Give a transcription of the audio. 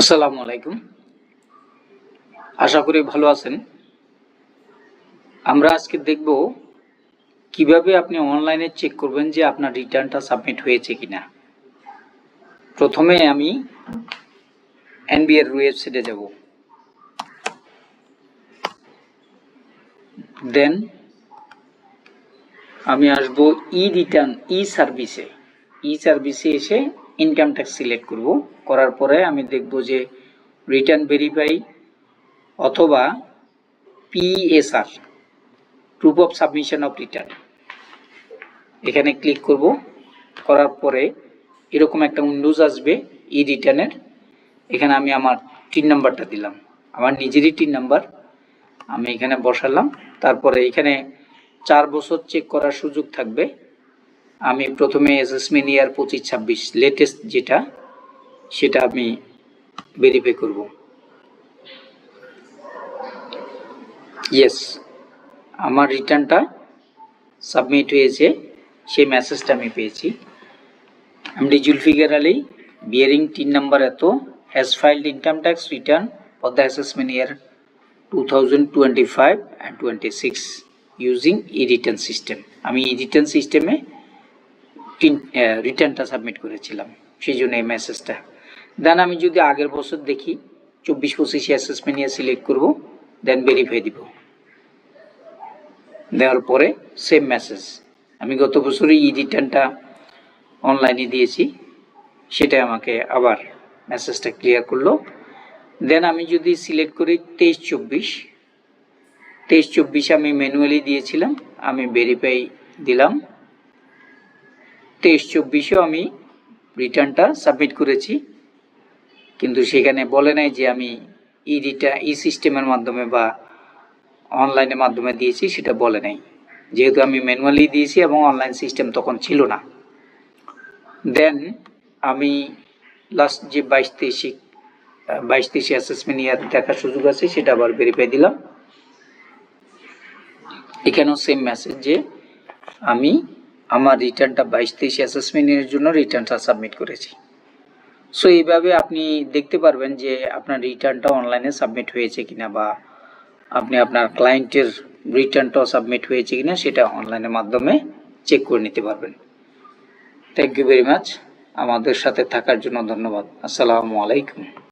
আসসালামু আলাইকুম। আশা করি ভালো আছেন। আমরা আজকে দেখব কিভাবে আপনি অনলাইনে চেক করবেন যে আপনার রিটার্নটা সাবমিট হয়েছে কিনা। প্রথমে আমি এনবিআর এর ওয়েবসাইটে যাব, দেন আমি আসব ই সার্ভিসে এসে ইনকাম ট্যাক্স সিলেক্ট করব। করার পরে আমি দেখব যে রিটার্ন ভেরিফাই অথবা PSR, proof of submission of return, এখানে ক্লিক করব। করার পরে এরকম একটা উইন্ডোজ আসবে ই রিটার্নের। এখানে আমি আমার টিন নাম্বারটা দিলাম, আমার নিজেরই টিন নাম্বার আমি এখানে বসালাম। তারপরে এখানে 4 বছর চেক করার সুযোগ থাকবে। আমি প্রথমে অ্যাসেসমেন্ট ইয়ার 25-26 লেটেস্ট যেটা, সেটা আমি ভেরিফাই করব। ইয়েস, আমার রিটার্নটা সাবমিট হয়েছে, সেই মেসেজটা আমি পেয়েছি। MD Zulfikar Ali, bearing TIN number এত, has filed income tax return for the assessment year 2025 and 26 using e-return system. আমি e-return সিস্টেমে রিটার্নটা সাবমিট করেছিলাম, সেই জন্য এই মেসেজটা। দেন আমি যদি আগের বছর দেখি 24-25 অ্যাসেসমেন্ট ইয়ার সিলেক্ট করব, দেন ভেরিফাই দিব। দেওয়ার পরে সেম মেসেজ, আমি গত বছরই ই-রিটার্নটা অনলাইনে দিয়েছি, সেটা আমাকে আবার মেসেজটা ক্লিয়ার করলো। দেন আমি যদি সিলেক্ট করি 23-24 আমি ম্যানুয়ালি দিয়েছিলাম, আমি ভেরিফাই দিলাম। 23-24 আমি রিটার্নটা সাবমিট করেছি, কিন্তু সেখানে বলে নাই যে আমি ই সিস্টেমের মাধ্যমে বা অনলাইনের মাধ্যমে দিয়েছি, সেটা বলে নাই, যেহেতু আমি ম্যানুয়ালি দিয়েছি এবং অনলাইন সিস্টেম তখন ছিল না। দেন আমি লাস্ট যে 22-23 অ্যাসেসমেন্ট ইয়ার দেখার সুযোগ আছে, সেটা আবার ভেরিফাই দিলাম। এখানেও সেম মেসেজ যে আমি আমার রিটার্নটা 22-23 অ্যাসেসমেন্ট ইয়ারের জন্য রিটার্নটা সাবমিট করেছি। সো এইভাবে আপনি দেখতে পারবেন যে আপনার রিটার্নটা অনলাইনে সাবমিট হয়েছে কিনা, বা আপনি আপনার ক্লায়েন্টের রিটার্নটাও সাবমিট হয়েছে কিনা, সেটা অনলাইনের মাধ্যমে চেক করে নিতে পারবেন। থ্যাংক ইউ ভেরি মাচ, আমাদের সাথে থাকার জন্য ধন্যবাদ। আসসালামু আলাইকুম।